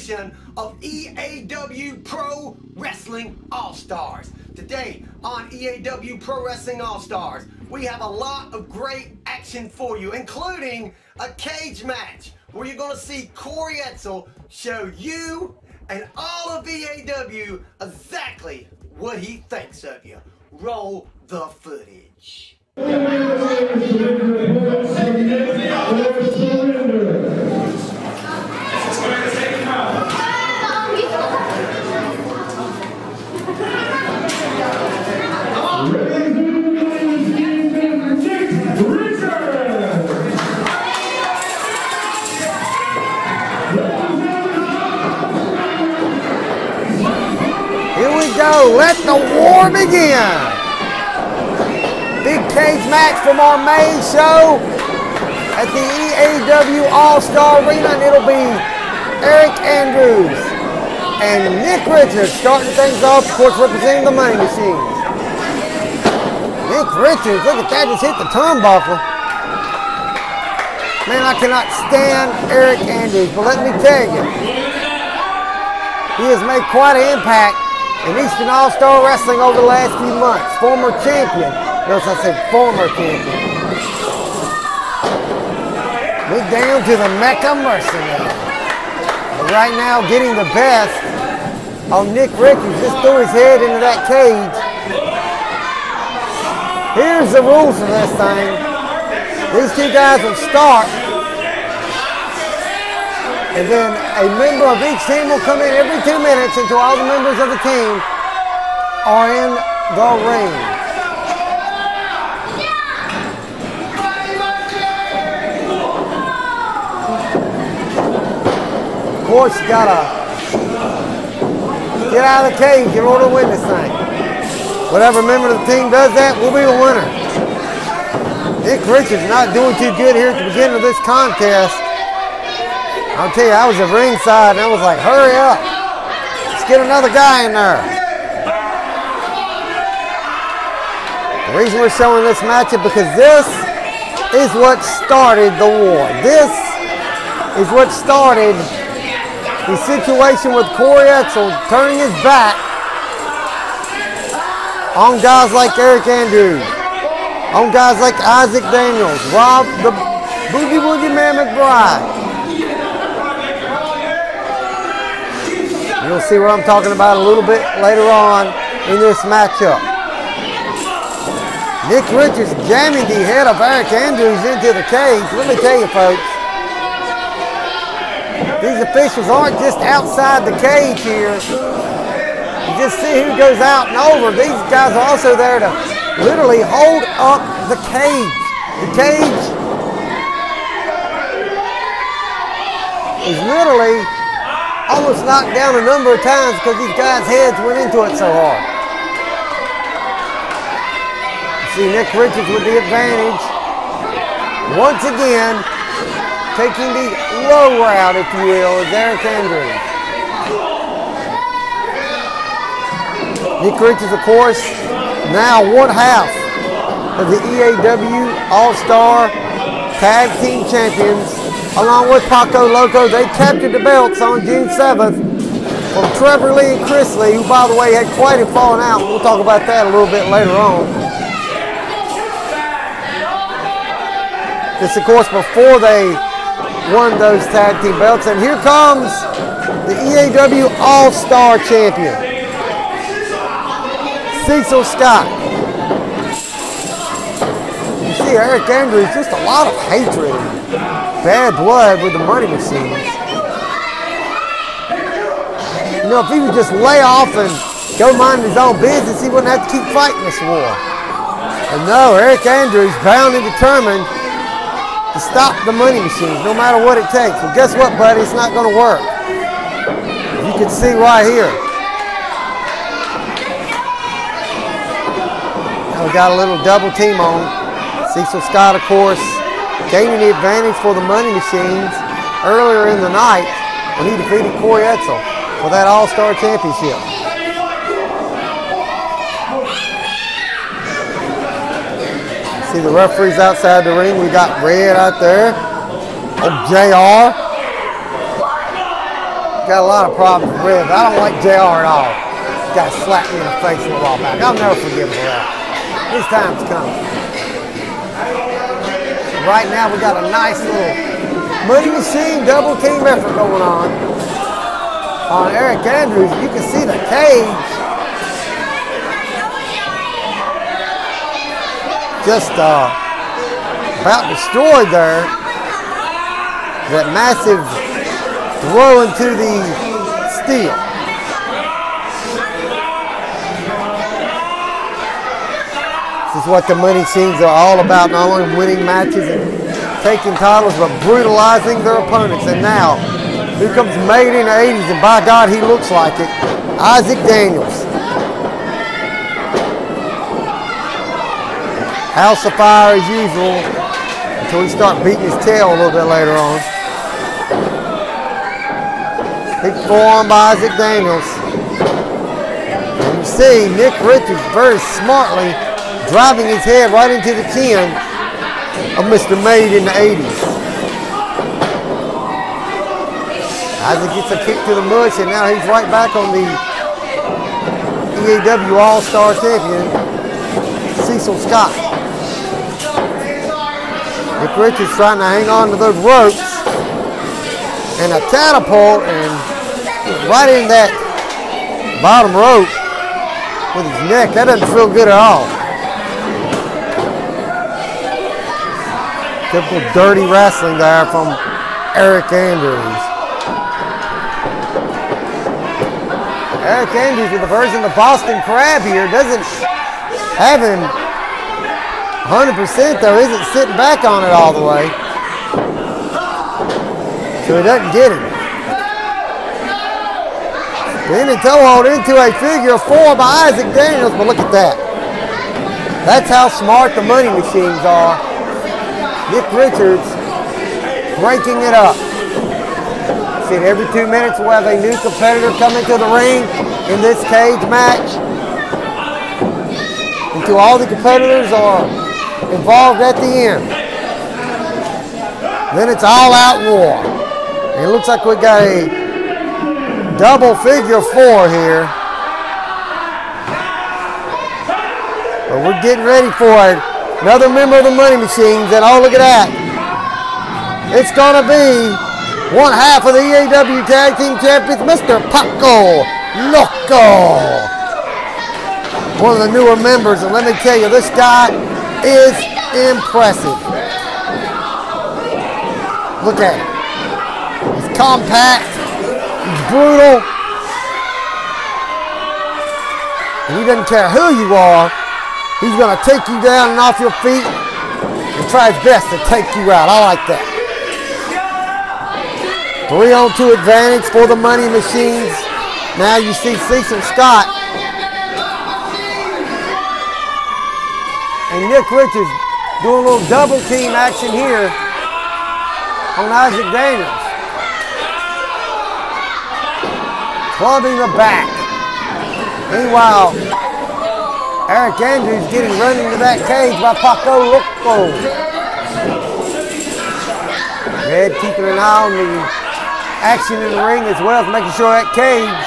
edition of EAW Pro Wrestling All-Stars. Today on EAW Pro Wrestling All-Stars, we have a lot of great action for you, including a cage match where you're going to see Corey Edsel show you and all of EAW exactly what he thinks of you. Roll the footage. Here we go, let the war begin. Big cage match from our main show at the EAW All-Star Arena, and it'll be Eric Andrews and Nick Richards starting things off, of course, representing the Money Machines. Nick Richards, look at that, just hit the turnbuckle. Man, I cannot stand Eric Andrews, but let me tell you, he has made quite an impact in Eastern All-Star Wrestling over the last few months. Former champion. Notice I said former champion. We're down to the Mecha Mercenary. But right now, getting the best on Nick Richards. Just threw his head into that cage. Here's the rules for this thing. These two guys will start, and then a member of each team will come in every 2 minutes until all the members of the team are in the ring. Of course, you gotta get out of the cage in order to win this thing. Whatever member of the team does that will be the winner. Nick Richards not doing too good here at the beginning of this contest. I'll tell you, I was at ringside and I was like, hurry up. Let's get another guy in there. The reason we're showing this matchup because this is what started the war. This is what started the situation with Corey Edsel turning his back on guys like Eric Andrews, on guys like Isaac Daniels, Rob the Boogie Woogie Man McBride. You'll see what I'm talking about a little bit later on in this matchup. Nick Richards jamming the head of Eric Andrews into the cage. Let me tell you, folks, these officials aren't just outside the cage here. You just see who goes out and over. These guys are also there to literally hold up the cage. The cage is literally almost knocked down a number of times because these guys' heads went into it so hard. You see Nick Richards with the advantage. Once again, taking the low route, if you will, is Eric Andrews. Nick Richards, of course, now one half of the EAW All-Star Tag Team Champions, along with Paco, Loco. They captured the belts on June 7th from Trevor Lee and Chris Lee, who, by the way, had quite a falling out. We'll talk about that a little bit later on. This, of course, before they won those tag team belts. And here comes the EAW All-Star Champion, Cecil Scott. You see Eric Andrews, just a lot of hatred, bad blood with the Money Machines. You know, if he would just lay off and go mind his own business, he wouldn't have to keep fighting this war. And no, Eric Andrews, bound and determined to stop the Money Machines, no matter what it takes. Well, guess what, buddy? It's not going to work. You can see right here. Now we got a little double team on. Cecil Scott, of course, gaining the advantage for the Money Machines earlier in the night when he defeated Corey Edsel for that All-Star Championship. See the referees outside the ring. We got Red out there. Oh, JR. got a lot of problems with ribs. I don't like JR at all. Guy slapped me in the face a little while back. I'll never forgive him for that. His time's coming. Right now we got a nice little money machine double team effort going on Aric Andrews. You can see the cage just about destroyed there. That massive throw into the steel. This is what the money scenes are all about, not only winning matches and taking titles, but brutalizing their opponents. And now, here comes Made in the 80s, and by God, he looks like it. Issac Daniels. House of Fire as usual, until we start beating his tail a little bit later on. Big forearm by Issac Daniels. And you see Nick Richards very smartly driving his head right into the chin of Mr. Made in the 80s. Issac gets a kick to the mush, and now he's right back on the EAW All-Star champion, Cecil Scott. Nick Richards trying to hang on to those ropes, and a catapult, and right in that bottom rope with his neck. That doesn't feel good at all. Typical dirty wrestling there from Aric Andrews. Aric Andrews with the version of Boston Crab here. Doesn't have him 100% though. Isn't sitting back on it all the way. So he doesn't get him. Spin and toe hold into a figure 4 by Issac Daniels, but look at that. That's how smart the money machines are. Nick Richards breaking it up. See, every 2 minutes we'll have a new competitor come into the ring in this cage match. Until all the competitors are involved at the end. Then it's all-out war. And it looks like we got a double figure 4 here. But we're getting ready for it. Another member of the Money Machines, and oh, look at that. It's gonna be one half of the EAW Tag Team Champions, Mr. Paco, Loco. One of the newer members, and let me tell you, this guy is impressive. Look at him. He's compact, he's brutal, and he doesn't care who you are. He's going to take you down and off your feet and try his best to take you out. I like that. 3-on-2 advantage for the Money Machines. Now you see Cecil Scott and Nick Richards doing a little double team action here on Issac Daniels. Clubbing the back. Meanwhile, Aric Andrews getting run into that cage by Paco Loco. Red keeping an eye on the action in the ring as well as making sure that cage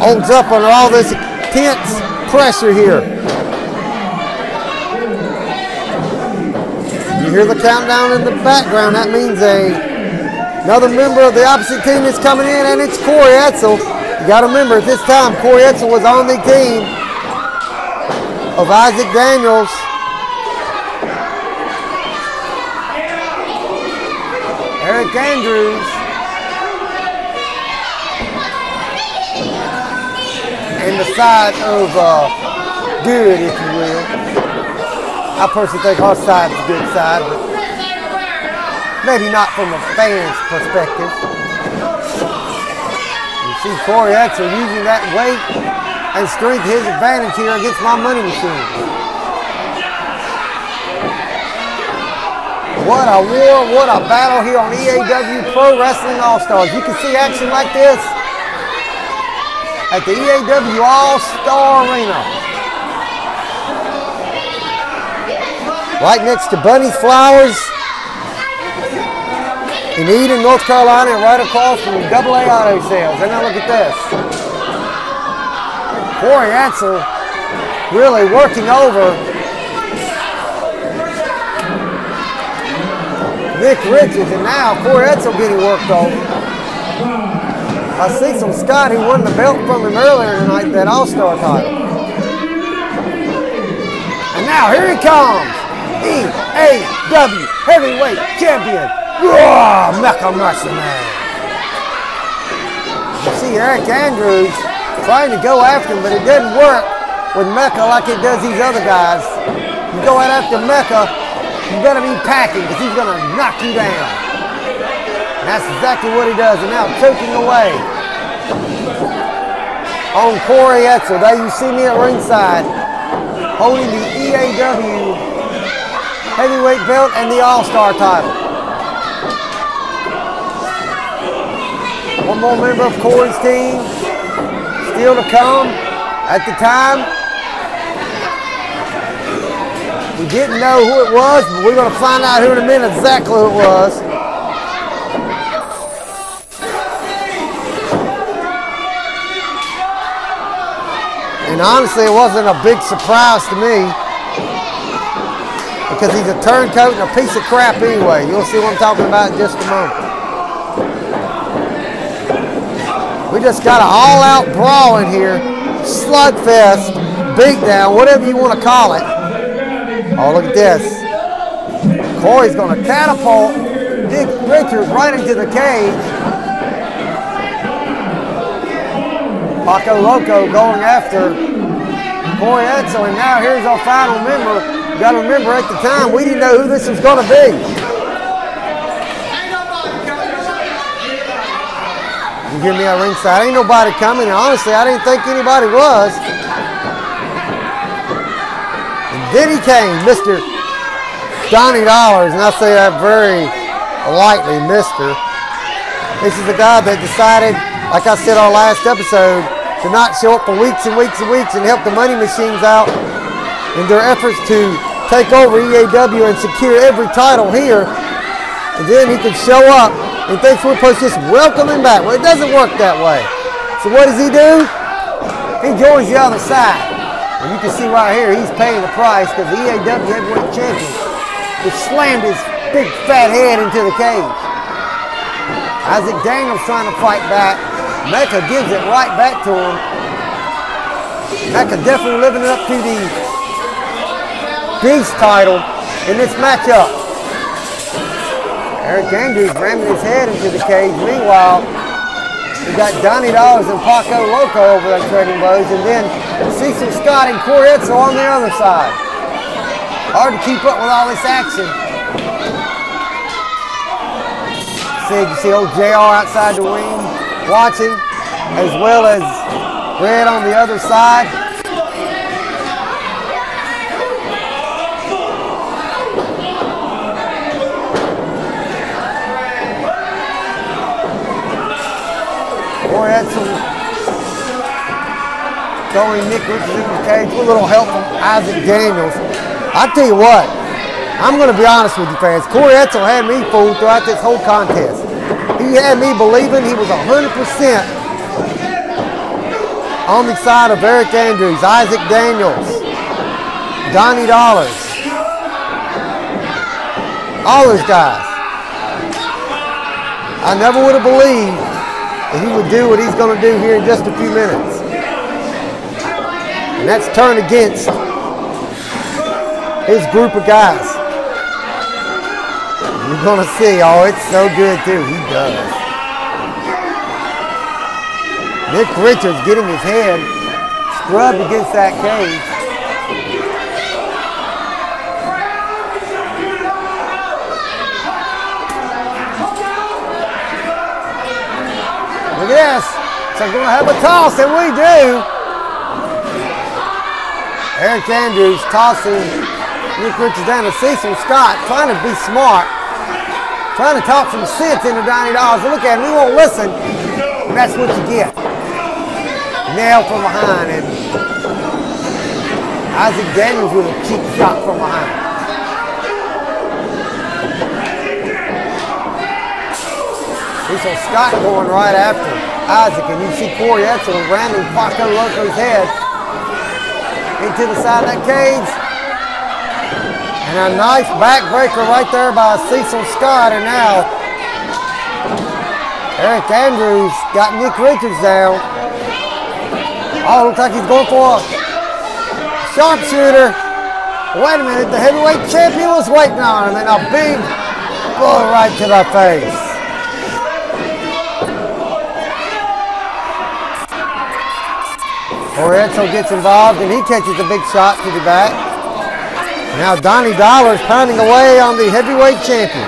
holds up under all this intense pressure here. You hear the countdown in the background. That means another member of the opposite team is coming in, and it's Corey Edsel. You got to remember, at this time, Corey Edsel was on the team of Issac Daniels. Aric Andrews. And the side of good, if you will. I personally think our side is the good side, but maybe not from a fan's perspective. See Corey Edsel using that weight and strength to his advantage here against my Money Machine. What a war, what a battle here on EAW Pro Wrestling All-Stars. You can see action like this at the EAW All-Star Arena. Right next to Bunny's Flowers. in Eden, North Carolina, and right across from AA Auto Sales. And now look at this. Corey Edsel really working over Nick Richards, and now Corey Edsel getting worked over by Cecil Scott, who won the belt from him earlier tonight, that All-Star title. And now here he comes, EAW Heavyweight Champion, Mecha Mercenary. You see Eric Andrews trying to go after him, but it didn't work with Mecha like it does these other guys. You go out after Mecha, you better be packing because he's going to knock you down. And that's exactly what he does. And now choking away on Corey Edsel. There you see me at ringside holding the EAW Heavyweight belt and the All-Star title. One more member of Corey's team still to come. At the time, we didn't know who it was, but we're going to find out here in a minute exactly who it was. And honestly, it wasn't a big surprise to me because he's a turncoat and a piece of crap anyway. You'll see what I'm talking about in just a moment. We just got an all-out brawl in here. Slugfest, beatdown, whatever you want to call it. Oh, look at this. Corey's going to catapult Nick Richards right into the cage. Paco Loco going after Corey Edsel, and now here's our final member. You got to remember, at the time, we didn't know who this was going to be. You hear me at ringside? Ain't nobody coming. And honestly, I didn't think anybody was. And then he came, Mr. Donnie Dollars, and I say that very lightly, Mr. This is the guy that decided, like I said our last episode, to not show up for weeks and weeks and weeks and help the money machines out in their efforts to take over EAW and secure every title here. And then he could show up and thinks we're supposed to just welcome him back. Well, it doesn't work that way. So what does he do? He joins the other side. And you can see right here, he's paying the price because the EAW Heavyweight Champion just slammed his big fat head into the cage. Isaac Daniels trying to fight back. Mecha gives it right back to him. Mecha definitely living up to the Beast title in this matchup. Eric Andrews ramming his head into the cage. Meanwhile, we got Donnie Dollars and Paco Loco over there trading blows, and then Cecil Scott and Corey Edsel on the other side. Hard to keep up with all this action. You see old JR outside the ring watching, as well as Red on the other side. Corey Edsel throwing Nick Richards in the cage with a little help from Isaac Daniels. I tell you what, I'm going to be honest with you fans. Corey Edsel had me fooled throughout this whole contest. He had me believing he was 100% on the side of Eric Andrews, Isaac Daniels, Donnie Dollars, all those guys. I never would have believed that he would do what he's going to do here in just a few minutes. And that's turned against his group of guys. You're going to see, oh, it's so good too. He does. Nick Richards getting his head scrubbed against that cage. Look at this. So I'm going to have a toss, and we do. Eric Andrews tossing Nick Richards down to Cecil Scott, trying to be smart. Trying to talk some sense into Donnie Dollars. Look at him, he won't listen. And that's what you get. Nailed from behind, and Isaac Daniels with a cheap shot from behind. Cecil Scott going right after Isaac, and you see Corey Edsel ramming Paco Loco's head into the side of that cage. And a nice backbreaker right there by Cecil Scott, and now Eric Andrews got Nick Richards down. Oh, looks like he's going for a sharpshooter. Wait a minute, the heavyweight champion was waiting on him, and a big blow right to the face. Corey Edsel gets involved, and he catches a big shot to the back. Now Donnie Dollar's pounding away on the heavyweight champion.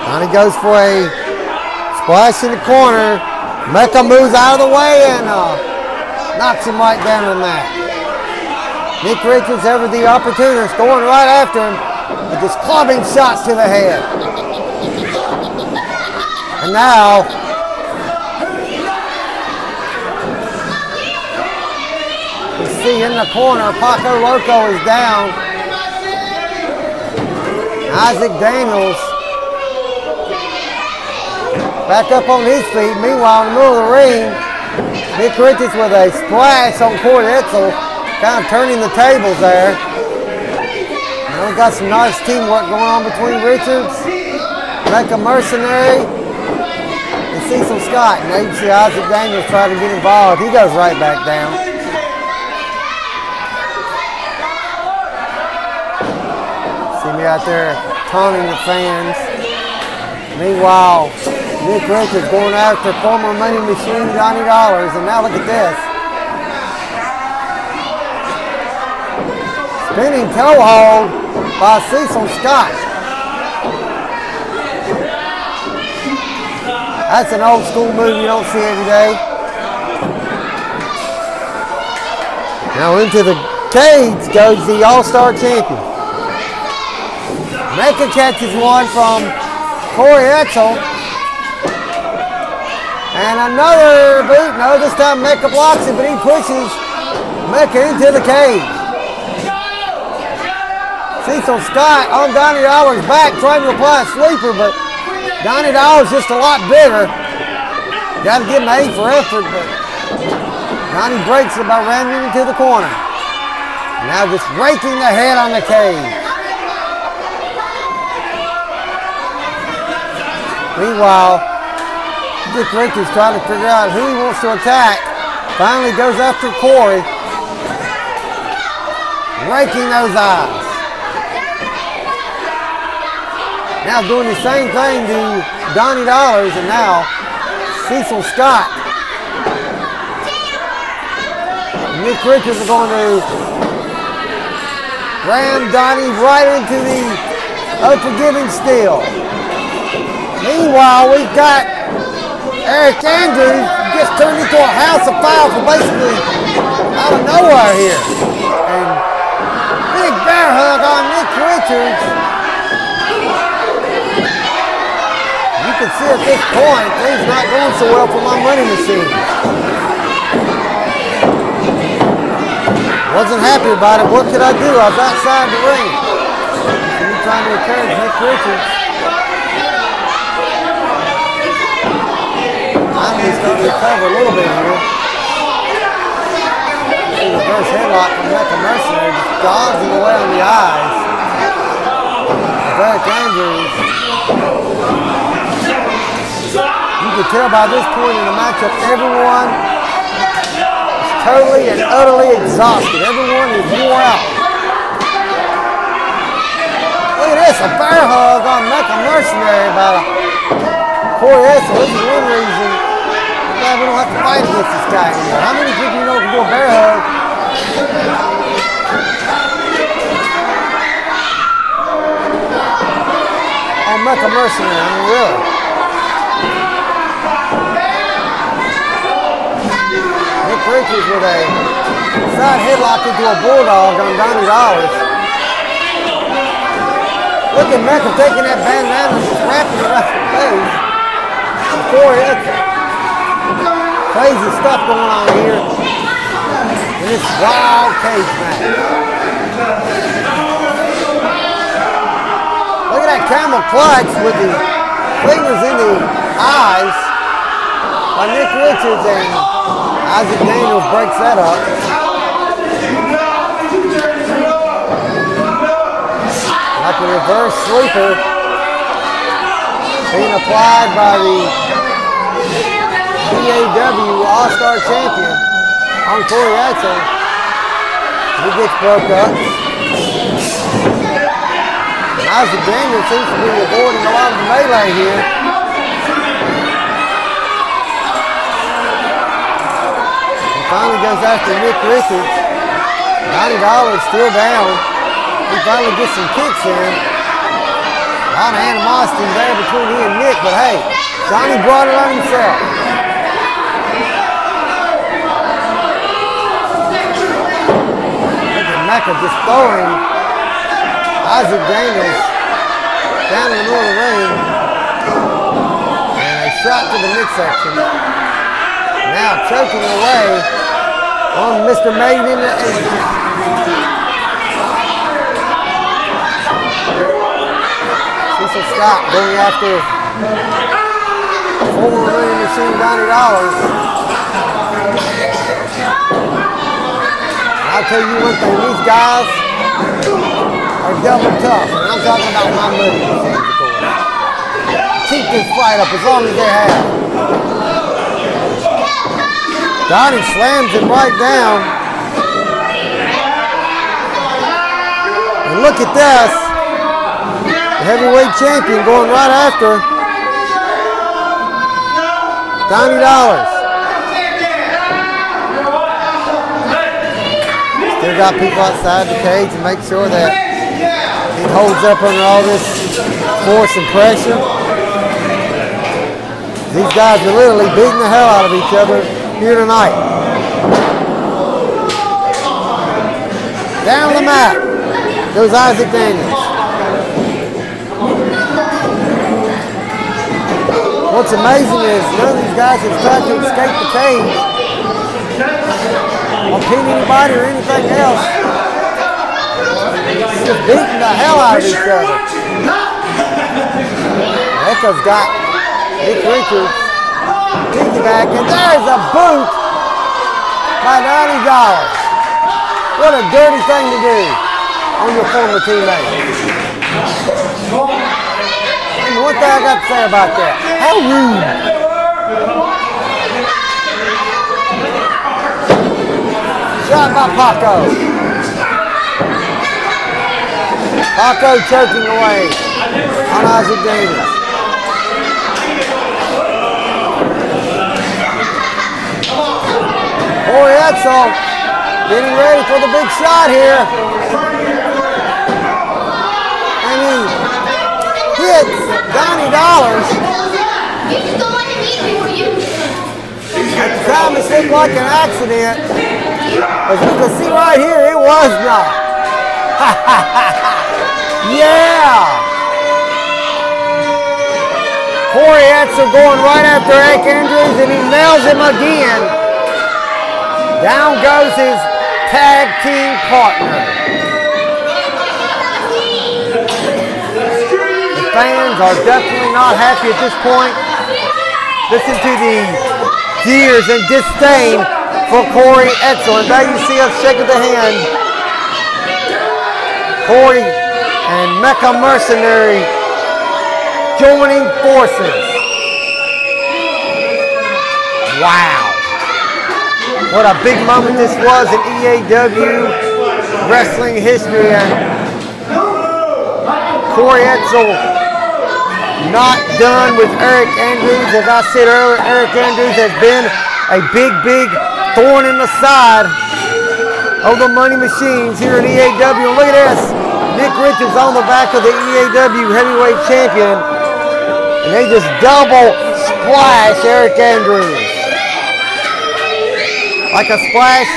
Donnie goes for a splash in the corner. Mecha moves out of the way and knocks him right down to the mat. Nick Richards, ever the opportunist, going right after him with just clubbing shots to the head. And now you see in the corner, Paco Loco is down. Isaac Daniels back up on his feet. Meanwhile, in the middle of the ring, Nick Richards with a splash on Corey Edsel, kind of turning the tables there. Now we got some nice teamwork going on between Richards, Mecha Mercenary, and Cecil Scott. Now you see Isaac Daniels trying to get involved. He goes right back down. See me out there taunting the fans. Meanwhile, Nick Richards going after former Money Machine Donnie Dollars, and now look at this. Spinning toe hold by Cecil Scott. That's an old school move you don't see every day. Now into the cage goes the All-Star champion. Mecha catches one from Corey Edsel. And another boot. No, this time Mecha blocks it, but he pushes Mecha into the cage. Cecil Scott on Donnie Dollar's back trying to apply a sleeper, but Donnie Dollar's just a lot bigger. Got to give him A for effort, but Donnie breaks it by ramming into the corner. Now just raking the head on the cage. Meanwhile, Nick Richards trying to figure out who he wants to attack. Finally goes after Corey. Raking those eyes. Now doing the same thing to Donnie Dollars, and now Cecil Scott. Nick Richards is going to ram Donnie right into the unforgiving steel. Meanwhile, we've got Eric Andrews just turned into a house of fire for basically out of nowhere here. And big bear hug on Nick Richards. You can see at this point, things not going so well for my Money Machine. Wasn't happy about it. What could I do? I was outside the ring. And he's trying to encourage Nick Richards. Finally starting to recover a little bit here. The reverse headlock from Mecha Mercenary just gouging away on the eyes. Eric Andrews. You can tell by this point in the matchup, everyone is totally and utterly exhausted. Everyone is wore out. Look at this, a bear hug on Mecha Mercenary by Corey Edsel. This is one reason we don't have to fight against this guy anymore. How many people you know can do a bear hug? On Mecha Mercenary, I mean, really. Nick Richards with a side headlock into a bulldog on Donnie Dollars. Look at Mecha taking that bandana and just wrapping it around the face. Corey Edsel. Crazy stuff going on here in this wild cage match. Look at at that camel clutch with the fingers in the eyes by Nick Richards, and Isaac Daniels breaks that up. Like a reverse sweeper being applied by the EAW All-Star champion on Corey Edsel. He gets broke up. Isaac Daniels seems to be avoiding a lot of the melee here. He finally goes after Nick Richards. $90 still down. He finally gets some kicks in. A lot of animosity there between he and Nick, but hey, Johnny brought it on himself. Look at Mecha just throwing Isaac Daniels down in the middle of the ring. And a shot to the midsection. Now choking away on Mr. Made in the 80s. Cecil Scott going after former winning machine $90. I'll tell you one thing, these guys are double tough, and I'm talking about my money machines, of course. Keep this fight up as long as they have. Donnie slams him right down. And look at this. The heavyweight champion going right after $90. Still got people outside the cage to make sure that he holds up under all this force and pressure. These guys are literally beating the hell out of each other here tonight. Down the mat goes Isaac Daniels. What's amazing is none of these guys have tried to escape the cage or pin anybody or anything else. Just beating the hell out of each other. Mecha's got Nick Richards piggyback, and there's a boot by $90. What a dirty thing to do on your former teammate. One thing I got to say about that, how rude. Shot by Paco. Paco choking away on Isaac Daniels. Corey Edsel getting ready for the big shot here. And he hits $90. At the time it seemed like an accident. As you can see right here, it was not. Yeah! Corey Edsel going right after Aric Andrews, and he nails him again. Down goes his tag team partner. Fans are definitely not happy at this point. Listen to the jeers and disdain for Corey Edsel. And there you see us shaking the hand. Corey and Mecha Mercenary joining forces. Wow. What a big moment this was in EAW wrestling history. And Corey Edsel not done with Aric Andrews. As I said earlier, Aric Andrews has been a big thorn in the side of the money machines here in EAW. Look at this. Nick Richards on the back of the EAW heavyweight champion. And they just double splash Aric Andrews. Like a splash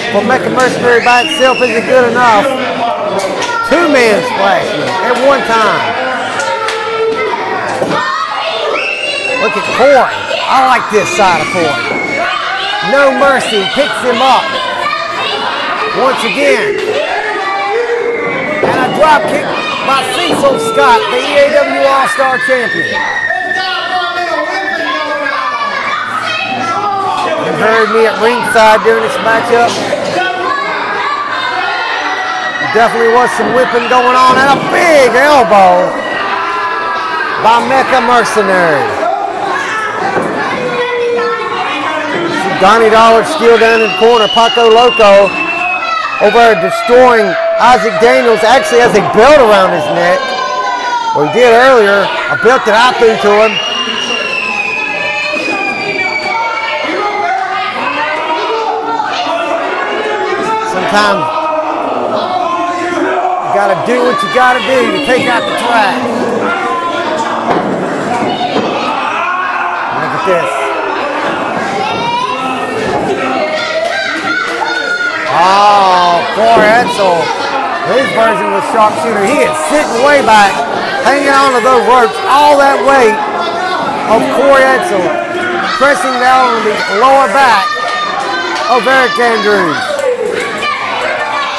for Mecha Mercenary by itself isn't good enough. Two-man splashing at one time. Look at Corey. I like this side of Corey. No mercy, picks him up. Once again. And a drop kick by Cecil Scott, the EAW All-Star champion. You heard me at ringside during this matchup. Definitely was some whipping going on and a big elbow by Mecha Mercenary. Donnie Dollar still down in the corner. Paco Loco over there destroying Isaac Daniels. Actually has a belt around his neck. Well, he did earlier. A belt that I threw to him. Sometimes you gotta do what you gotta do to take out the trash. Look at this. Oh, Corey Edsel, his version was sharpshooter. He is sitting way back, hanging on to those ropes, all that weight of Corey Edsel, pressing down on the lower back of Eric Andrews.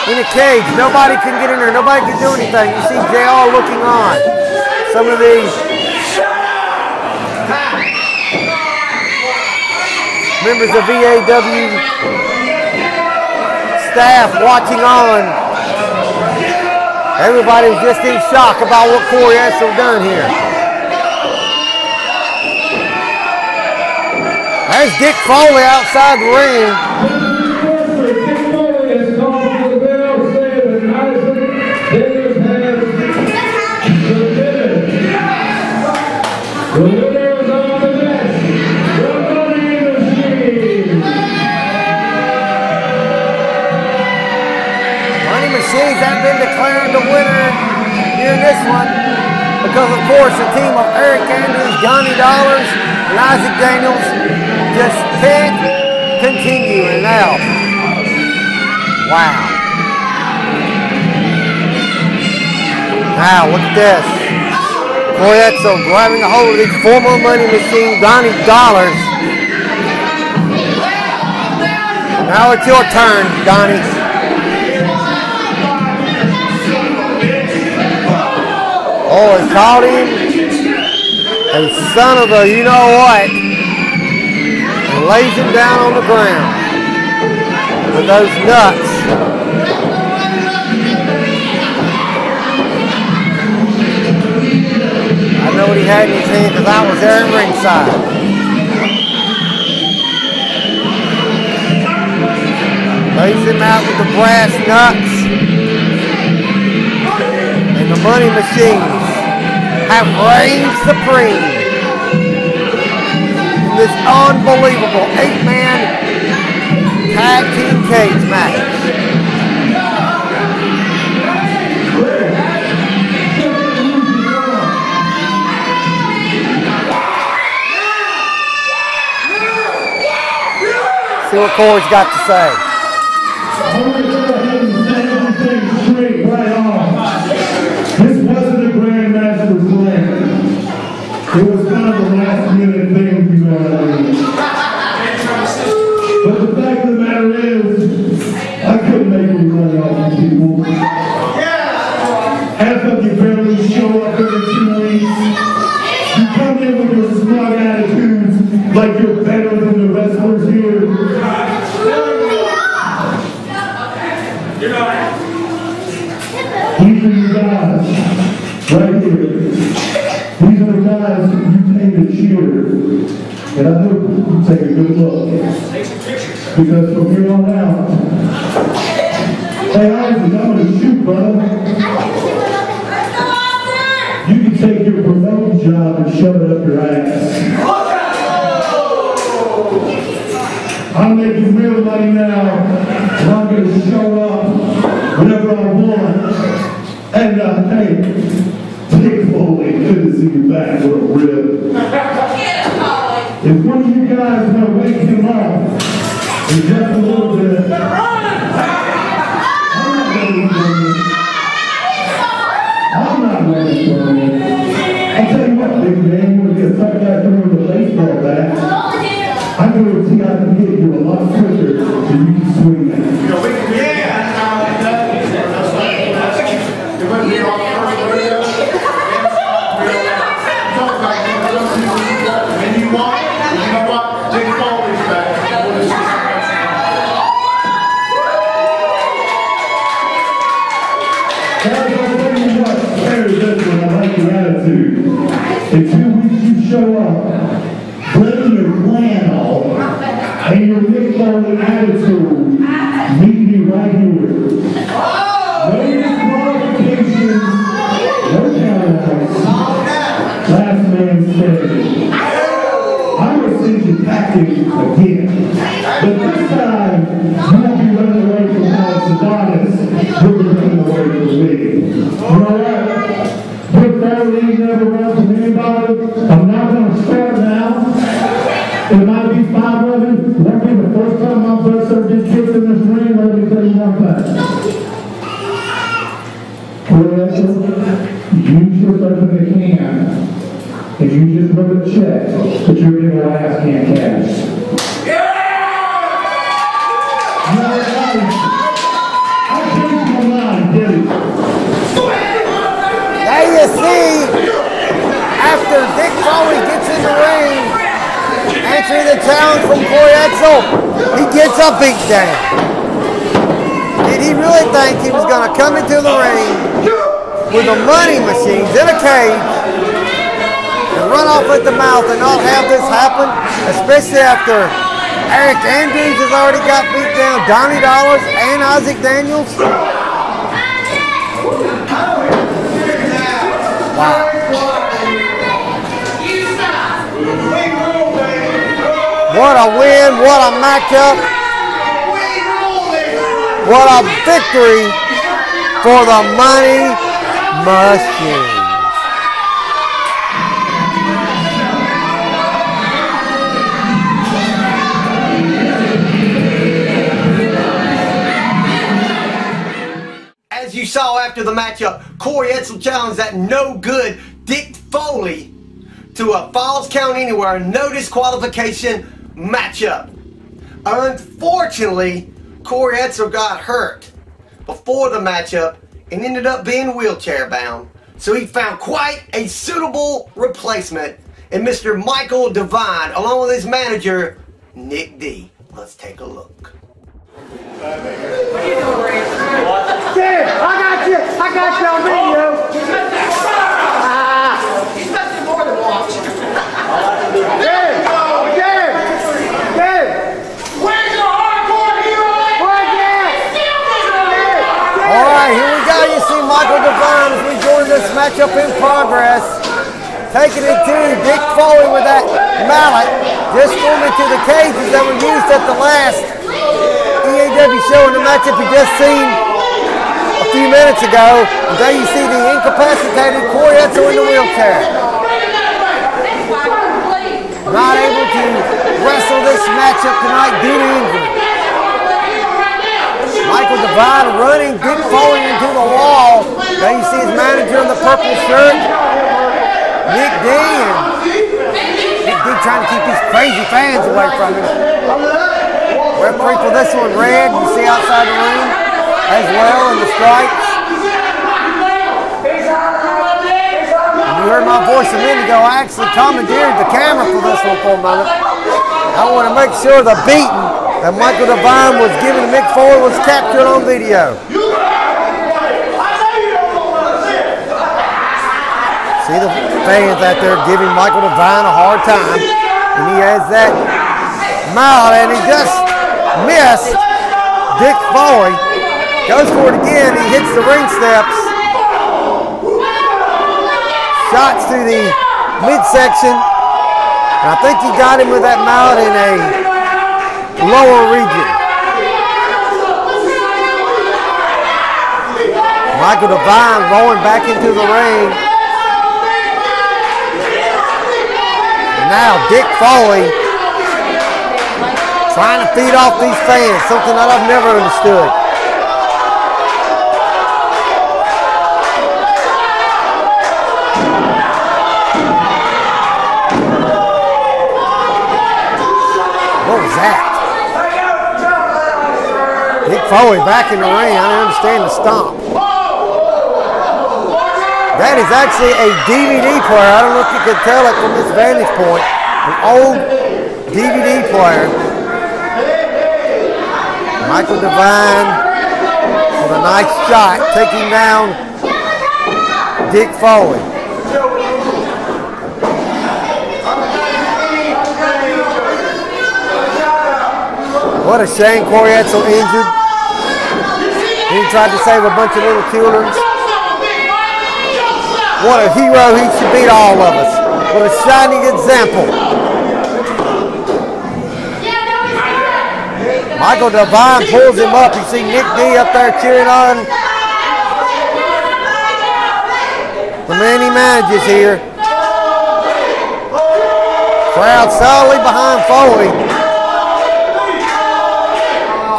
In a cage, nobody can get in there, nobody can do anything. You see JR looking on. Some of these members of EAW staff watching on. Everybody's just in shock about what Corey Edsel done here. There's Dick Foley outside the ring. Machines have been declared the winner here in this one because, of course, the team of Eric Andrews, Donnie Dollars, and Isaac Daniels just can't continue. And now, wow. Now, look at this. Corey Edsel grabbing a hold of the former Money Machine, Donnie Dollars. Now it's your turn, Donnie. Oh, he called him a son of a you-know-what and lays him down on the ground with those nuts. I know what he had in his hand because I was there at ringside. Lays him out with the brass nuts. And the Money Machines have reigned supreme in this unbelievable 8-man tag team cage match. See what Corey's got to say. It was kind of a last minute thing, you know what I mean? But the fact of the matter is, I couldn't make any money off these people. Half of you barely show up every 2 weeks. You come in with your smug attitudes like you're better than the wrestlers here. These are you guys, right here. These are the guys you came to cheer, and I hope you take a good look. Because from here on out, hey Isaac, I'm going to shoot, brother. You can take your promoting job and shove it up your ass. I'm making real money now, and I'm going to show up whenever I want. And hey, Dick Foley, good to see you back. What a rib. If one of you guys want to wake him up in just a little bit, I'm not ready for you. I'll tell you what, big man, you want to get stuck out there with a baseball bat, I guarantee I can get you a lot quicker than you can swing that. you just wrote a check, but you're getting your ass can't cash. There you see, after Dick Foley gets in the ring, answering the challenge from Corey Edsel, he gets a beat down. Did he really think he was going to come into the ring with the money machines in a cage and run off at the mouth and not have this happen, especially after Eric Andrews has already got beat down, Donnie Dollars and Isaac Daniels? Wow. What a win, what a matchup, what a victory for the Money Machine. As you saw after the matchup, Corey Edsel challenged that no good Dick Foley to a Falls Count Anywhere no disqualification matchup. Unfortunately, Corey Edsel got hurt before the matchup and ended up being wheelchair bound. So he found quite a suitable replacement in Mr. Michaeal Devine along with his manager, Nick D. Let's take a look. I got you on video. He's nothing more than watch. Where's your hardcore hero? Alright, here we go. You see Michaeal Devine as we join this matchup in progress. Taking it to Dick Foley with that mallet. Just threw me to the cages that were used at the last EAW show in the matchup you just seen a few minutes ago. And there you see the incapacitated Corey Edsel in the wheelchair. Not able to wrestle this matchup tonight due to injury. Michaeal Devine running Dick Foley into the wall. There you see his manager in the purple shirt, Nick D, and Nick D trying to keep these crazy fans away from him. Referee for this one red, you see outside the ring as well in the stripes. And you heard my voice a minute ago. I actually commandeered the camera for this one for a moment. I want to make sure the beating that Michaeal Devine was giving to Mick Foley was captured on video. See the fans out there giving Michaeal Devine a hard time. And he has that mouth and he just missed Dick Foley. Goes for it again. He hits the ring steps. Shots to the midsection. And I think he got him with that mallet in a lower region. Michaeal Devine rolling back into the ring. And now Dick Foley trying to feed off these fans, something that I've never understood. What was that? Dick Foley back in the ring. I don't understand the stomp. That is actually a DVD player. I don't know if you can tell it from this vantage point. An old DVD player. Michaeal Devine with a nice shot, taking down Dick Foley. What a shame Corey Edsel injured. He tried to save a bunch of little children. What a hero he should be to all of us. What a shining example. Michaeal Devine pulls him up. You see Nick D up there cheering on the man he manages here. Crowd solidly behind Foley.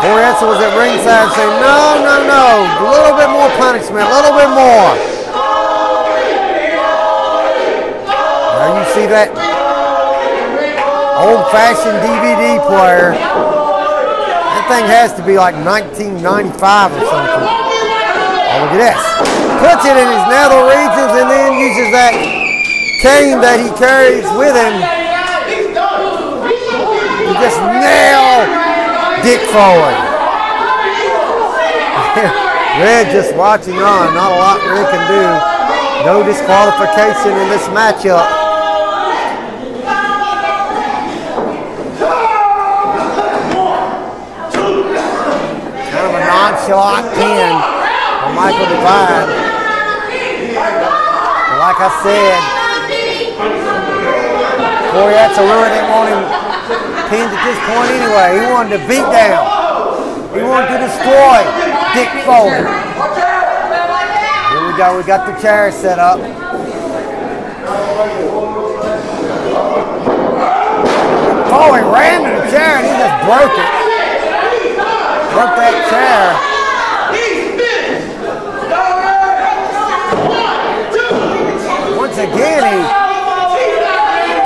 Corey Edsel was at ringside saying, no, no, no. A little bit more punishment, a little bit more. There you see that old-fashioned DVD player. That thing has to be like 1995 or something. Oh, look at this. Puts it in his nether regions and then uses that cane that he carries with him. He just nailed Dick Foley. Red just watching on. Not a lot Red can do. No disqualification in this matchup. Kind of a nonchalant pin for Michaeal Devine. But like I said, Corey Edsel really didn't want him pinned at this point anyway. He wanted to beat down. He wanted to destroy Dick Foley. Here we go. We got the chair set up. Foley ran to the chair and he just broke it. Broke that chair. Once again, he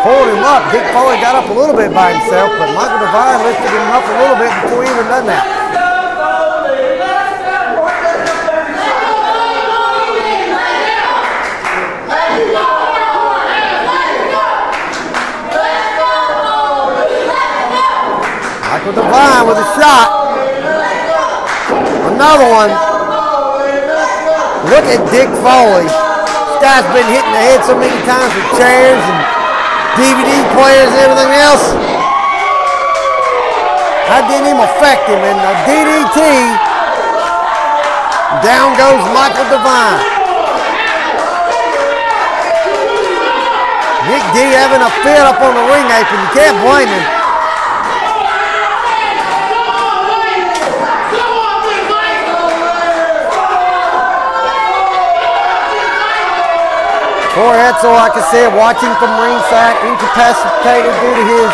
pulled him up. Dick Foley got up a little bit by himself, but Michaeal Devine lifted him up a little bit before he even done that. Michaeal Devine with a shot. Another one. Look at Dick Foley. This guy's been hitting the head so many times with chairs and DVD players and everything else. That didn't even affect him. And the DDT. Down goes Michaeal Devine. Nick D having a fit up on the ring apron. You can't blame him. Corey Edsel, like I said, watching from ringside, incapacitated due to his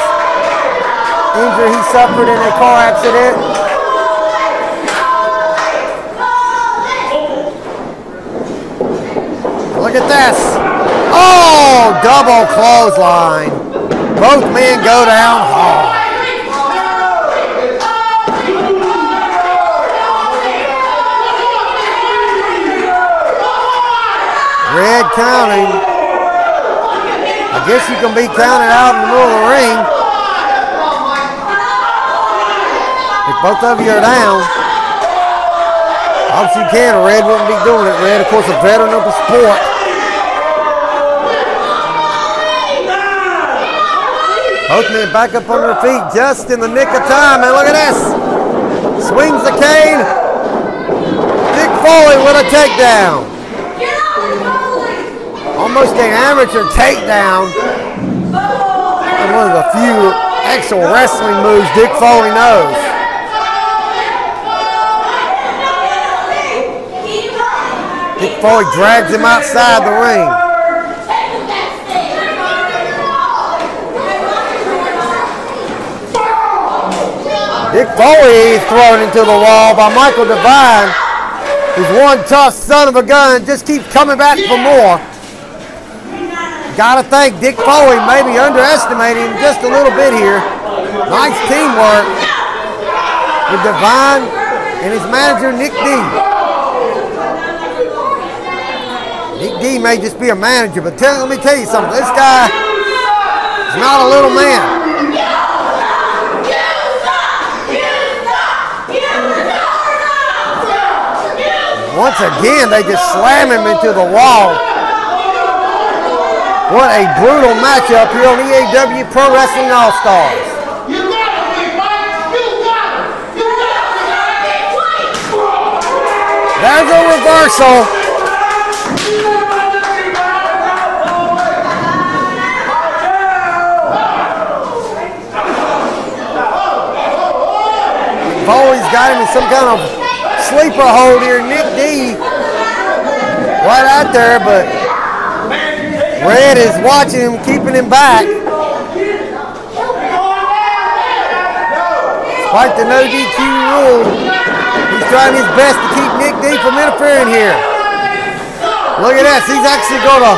injury he suffered in a car accident. Look at this. Oh, double clothesline. Both men go down hard. Red counting. I guess you can be counted out in the middle of the ring. If both of you are down. Obviously you can. Red wouldn't be doing it. Red, of course, a veteran of the sport. Both men back up on their feet just in the nick of time. And look at this. Swings the cane. Dick Foley with a takedown. Almost an amateur takedown. One of the few actual wrestling moves Dick Foley knows. Dick Foley drags him outside the ring. Dick Foley is thrown into the wall by Michaeal Devine. He's one tough son of a gun, just keeps coming back for more. Gotta think Dick Foley maybe underestimating him just a little bit here. Nice teamwork with Devine and his manager Nick D. Nick D may just be a manager, but let me tell you something. This guy is not a little man. Once again, they just slam him into the wall. What a brutal matchup here on EAW Pro Wrestling All-Stars. There's a reversal. Foley's got him in some kind of sleeper hold here. Nick D right out there, but Red is watching him, keeping him back. Despite the no DQ rule, he's trying his best to keep Nick D from interfering here. Look at that, he's actually going to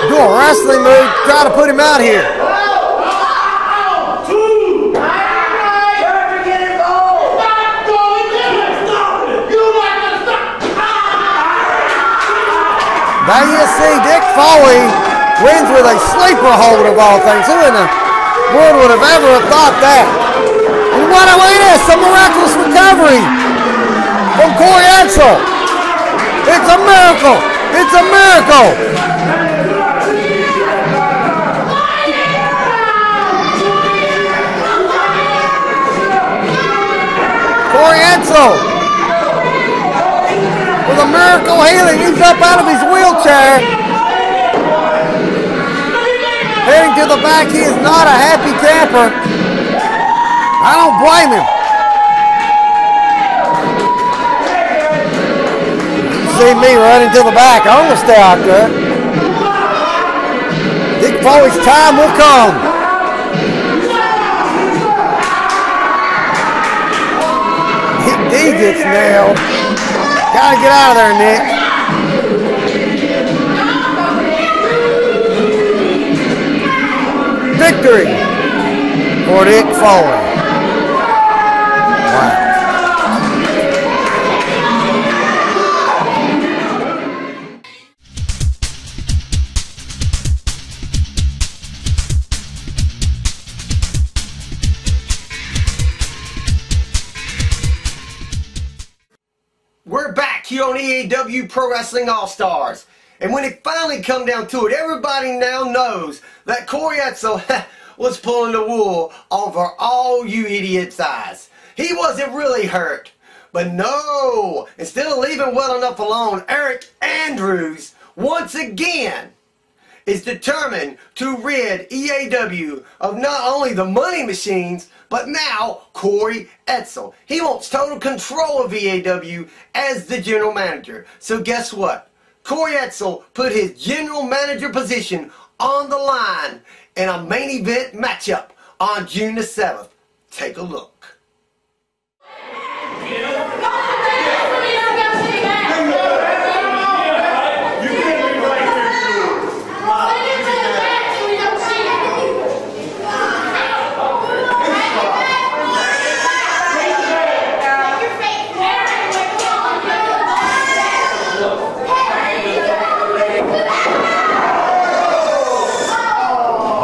do Doing a wrestling move, trying to put him out here. There you see Dick Foley wins with a sleeper hold of all things. Who in the world would have ever thought that? And what a way it is, a miraculous recovery from Corey Edsel. It's a miracle. It's a miracle. Corey Edsel with a miracle healing. He's up out of his wheelchair. Heading to the back. He is not a happy camper. I don't blame him. You see me running to the back. I'm going to stay out there. Dick Foley's time will come. He gets nailed. Gotta get out of there, Nick. Victory for Dick Foley. Wow. We're back here on EAW Pro Wrestling All-Stars. And when it finally come down to it, everybody now knows that Corey Edsel was pulling the wool over all you idiots' eyes. He wasn't really hurt. But no, instead of leaving well enough alone, Eric Andrews, once again, is determined to rid EAW of not only the money machines, but now Corey Edsel. He wants total control of EAW as the general manager. So guess what? Corey Edsel put his general manager position on the line in a main event matchup on June the 7th. Take a look.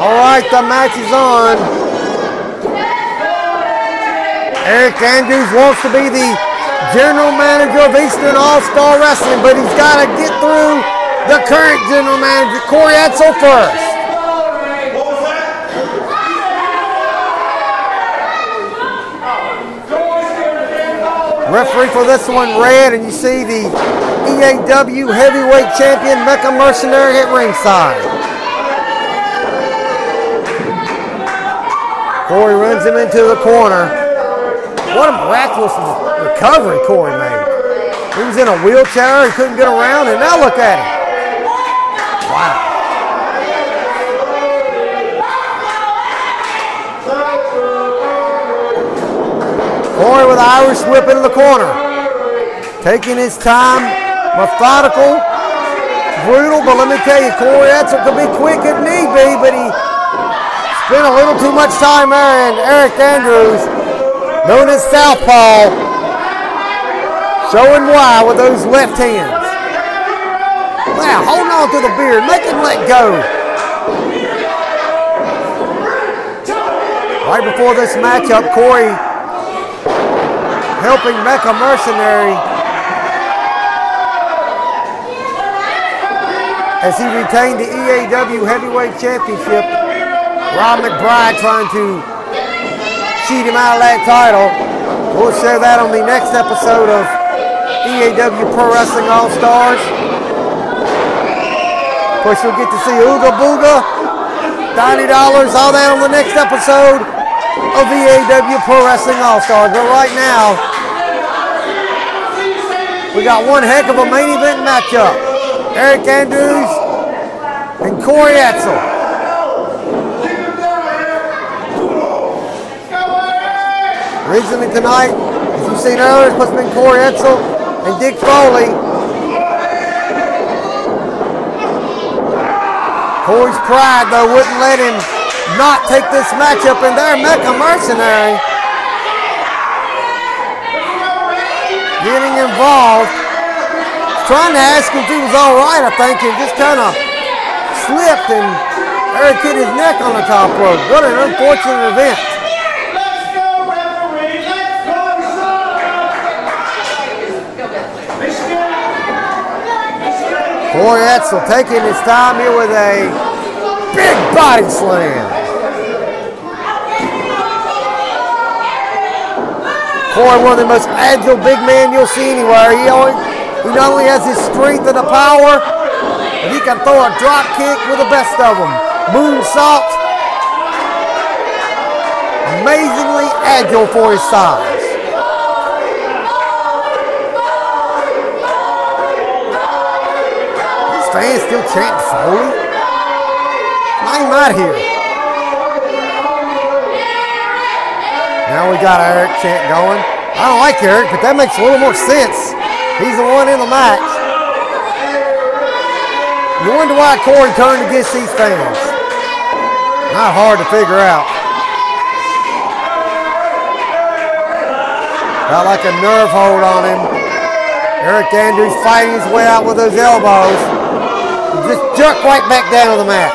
Alright, the match is on. Eric Andrews wants to be the general manager of Eastern All-Star Wrestling, but he's got to get through the current general manager, Corey Edsel, first. Referee for this one, red, and you see the EAW heavyweight champion, Mecha Mercenary, at ringside. Corey runs him into the corner. What a miraculous recovery Corey made. He was in a wheelchair, he couldn't get around, and now look at him. Wow. Corey with an Irish whip into the corner. Taking his time, methodical, brutal, but let me tell you, Corey Edsel could be quick if need be, but he spent a little too much time there, and Eric Andrews, known as Southpaw, showing why with those left hands. Wow, holding on to the beard, make him let go. Right before this matchup, Corey helping Mecha Mercenary as he retained the EAW Heavyweight Championship. Rob McBride trying to cheat him out of that title. We'll share that on the next episode of EAW Pro Wrestling All-Stars. Of course, you'll get to see Ooga Booga, $90, all that on the next episode of EAW Pro Wrestling All-Stars. But right now, we got one heck of a main event matchup. Eric Andrews and Corey Edsel. Originally tonight, as you've seen earlier, it's supposed to be Corey Edsel and Dick Foley. Corey's pride, though, wouldn't let him not take this matchup in there. Mecha Mercenary getting involved. Trying to ask him if he was all right, I think, and just kind of slipped and Aric hit his neck on the top rope. What an unfortunate event. Corey Edsel taking his time here with a big body slam. Corey, one of the most agile big men you'll see anywhere. He not only has his strength and the power, but he can throw a drop kick with the best of them. Moonsault. Amazingly agile for his size. Fans still chanting Foley? I'm out here. Now we got Aric chant going. I don't like Aric, but that makes a little more sense. He's the one in the match. You wonder why Corey turned against these fans. Not hard to figure out. Got like a nerve hold on him. Aric Andrews fighting his way out with those elbows. Just jerk right back down to the mat.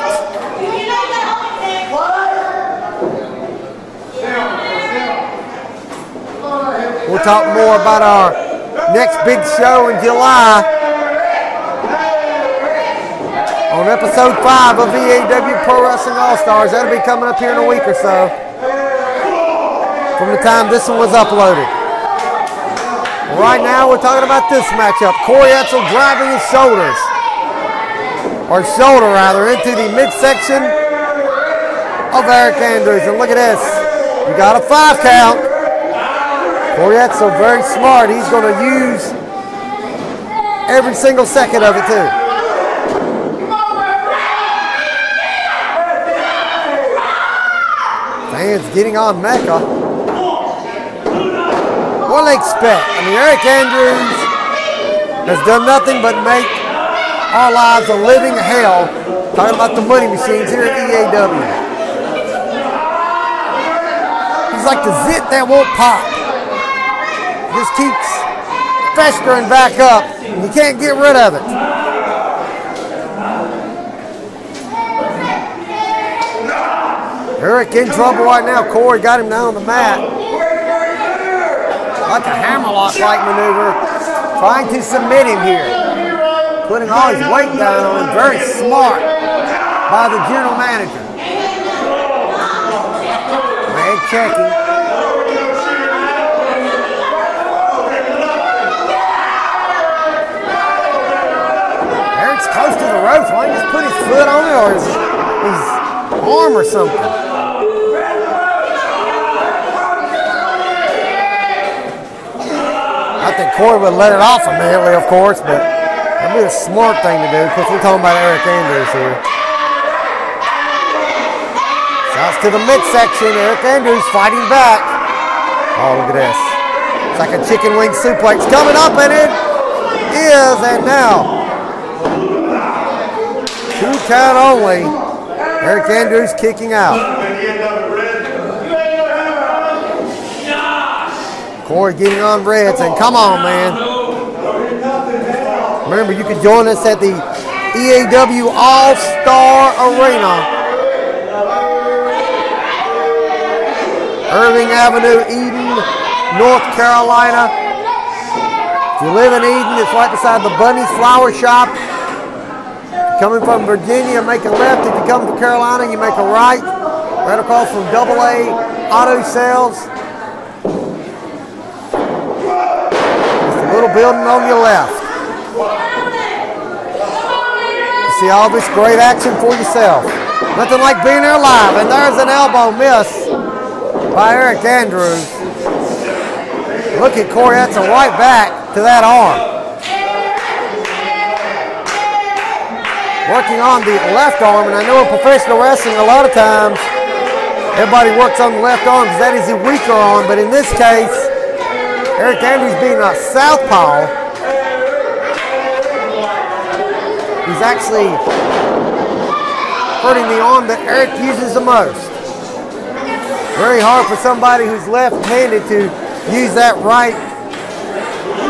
We'll talk more about our next big show in July on episode 5 of EAW Pro Wrestling All-Stars. That'll be coming up here in a week or so from the time this one was uploaded. Right now we're talking about this matchup. Corey Edsel driving his shoulders. Or shoulder rather, into the midsection of Aric Andrews. And look at this. You got a 5 count. Corey Edsel very smart. He's going to use every single second of it too. Fans getting on Mecha. What do they expect? I mean, Aric Andrews has done nothing but make our lives a living hell. Talking about the money machines here at EAW. He's like the zit that won't pop. Just keeps festering back up, and you can't get rid of it. Aric in trouble right now. Corey got him down on the mat. Like a hammerlock-like maneuver, trying to submit him here. Putting all his weight down on him. Very smart by the general manager. Red checking. Aric's close to the ropes. Why don't you just put his foot on it or his arm or something? I think Corey would let it off immediately, of course, but that'd be a smart thing to do because we're talking about Aric Andrews here. Shouts to the midsection. Aric Andrews fighting back. Oh, look at this. It's like a chicken wing suplex coming up, and it is, and now 2 count only. Aric Andrews kicking out. Corey getting on red, saying, come on, man. Remember, you can join us at the EAW All-Star Arena. Irving Avenue, Eden, North Carolina. If you live in Eden, it's right beside the Bunny's Flower Shop. Coming from Virginia, make a left. If you come from Carolina, you make a right. Right across from AA Auto Sales. Just a little building on your left. You see all this great action for yourself. Nothing like being there live. And there's an elbow miss by Aric Andrews. Look at Corey Edsel right back to that arm. Working on the left arm, and I know in professional wrestling a lot of times everybody works on the left arm because that is the weaker arm, but in this case, Aric Andrews being a southpaw, he's actually hurting the arm that Aric uses the most. Very hard for somebody who's left-handed to use that right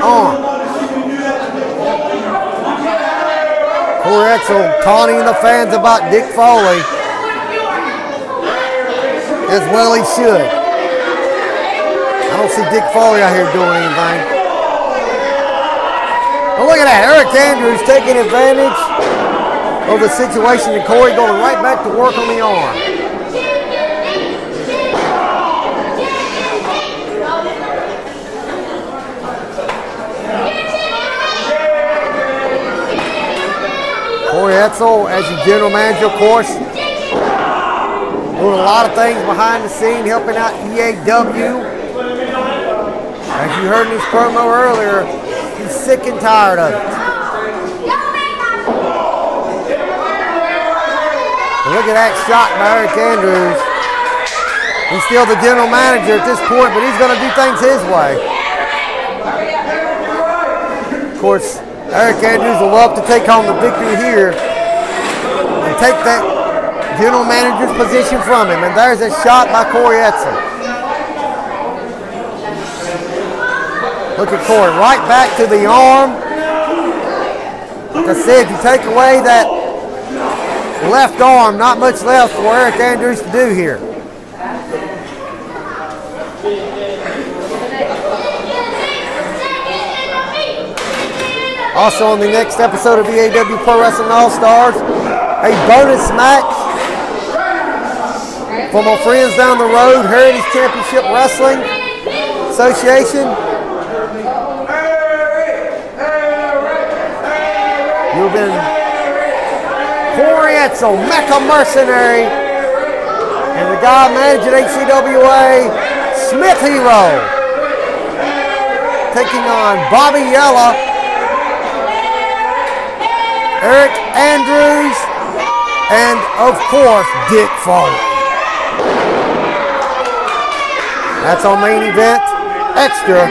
arm. Corey Edsel taunting the fans about Dick Foley. As well he should. I don't see Dick Foley out here doing anything. But look at that, Aric Andrews taking advantage of the situation and Corey going right back to work on the arm. Corey Edsel, as your general manager, of course, doing a lot of things behind the scene, helping out EAW. As you heard in his promo earlier, he's sick and tired of it. And look at that shot by Aric Andrews. He's still the general manager at this point, but he's going to do things his way. Of course, Aric Andrews will love to take home the victory here and take that general manager's position from him. And there's a shot by Corey Edsel. Look at Corey, right back to the arm. Like I said, if you take away that left arm, not much left for Aric Andrews to do here. Also on the next episode of EAW Pro Wrestling All-Stars, a bonus match from our friends down the road, Heritage Championship Wrestling Association. You've been Corey Edsel, Mecha Mercenary, and the guy managing HCWA, Smith Hero, taking on Bobby Yella, Aric Andrews, and of course, Dick Foley. That's our main event. Extra.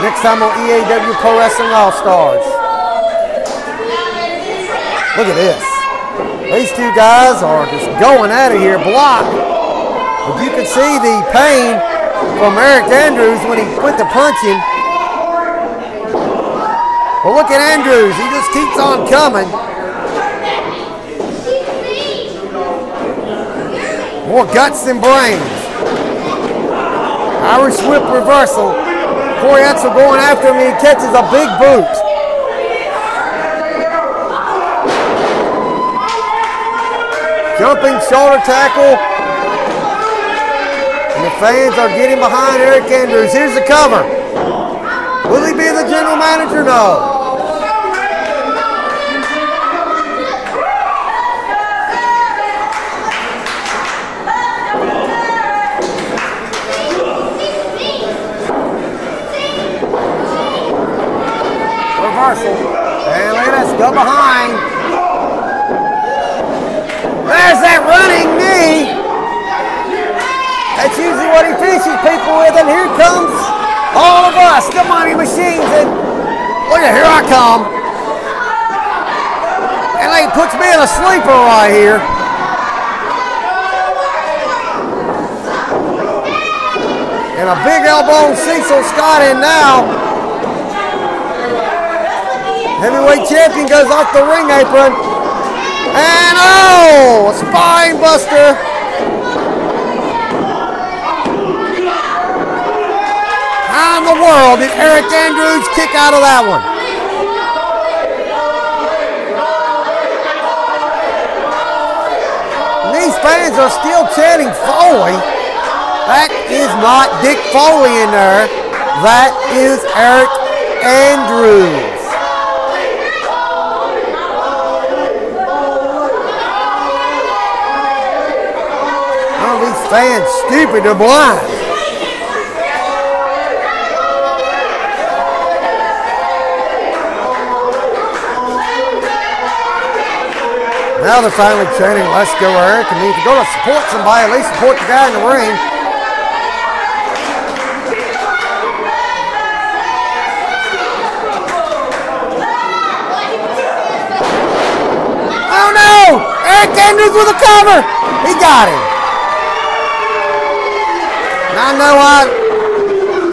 Next time on EAW Pro Wrestling All-Stars. Look at this. These two guys are just going at it here, block. But you can see the pain from Aric Andrews when he went to punching. Well, look at Andrews. He just keeps on coming. More guts than brains. Irish whip reversal. Corey Edsel going after him, and he catches a big boot. Jumping shoulder tackle. And the fans are getting behind Aric Andrews. Here's the cover. Will he be the general manager? No. Reversal. And look at this, go behind. There's that running knee. That's usually what he finishes people with, and here comes all of us, the Money Machines, and look at, here I come. And he puts me in a sleeper right here. And a big elbow on Cecil Scott in now. Heavyweight champion goes off the ring apron. And oh, a spine buster. How in the world did Aric Andrews kick out of that one? And these fans are still chanting Foley. That is not Dick Foley in there. That is Aric Andrews. These fans stupid or blind. Now they're finally chanting, let's go Aric. And if you're going to support somebody, at least support the guy in the ring. Oh no! Aric Eric Andrews with a cover. He got him. Now I know I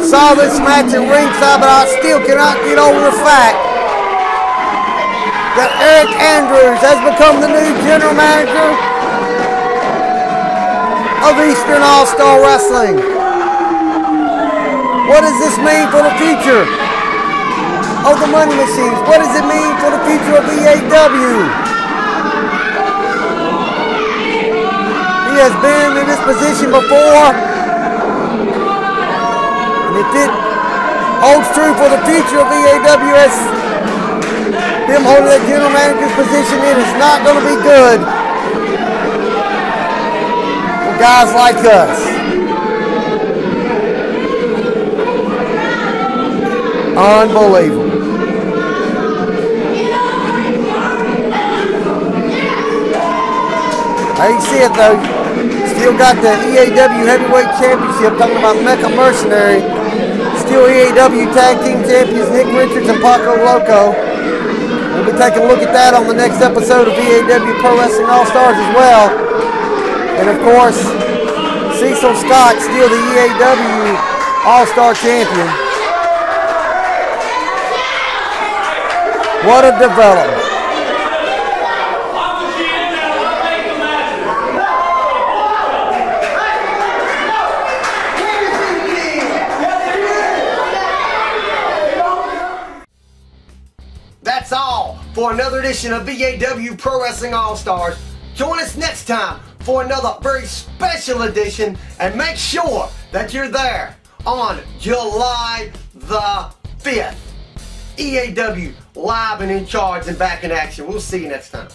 saw this match at ringside, but I still cannot get over the fact that Eric Andrews has become the new general manager of Eastern All-Star Wrestling. What does this mean for the future of the Money Machines? What does it mean for the future of EAW? He has been in this position before, and if it holds true for the future of EAW as him holding that general manager's position, it is not going to be good for guys like us. Unbelievable. Now you see it though, still got the EAW Heavyweight Championship, talking about Mecha Mercenary. Still EAW Tag Team Champions Nick Richards and Paco Loco. We'll be taking a look at that on the next episode of EAW Pro Wrestling All-Stars as well. And of course, Cecil Scott, still the EAW All-Star Champion. What a development. That's all for another edition of EAW Pro Wrestling All-Stars. Join us next time for another very special edition, and make sure that you're there on July the 5th. EAW live and in charge and back in action. We'll see you next time.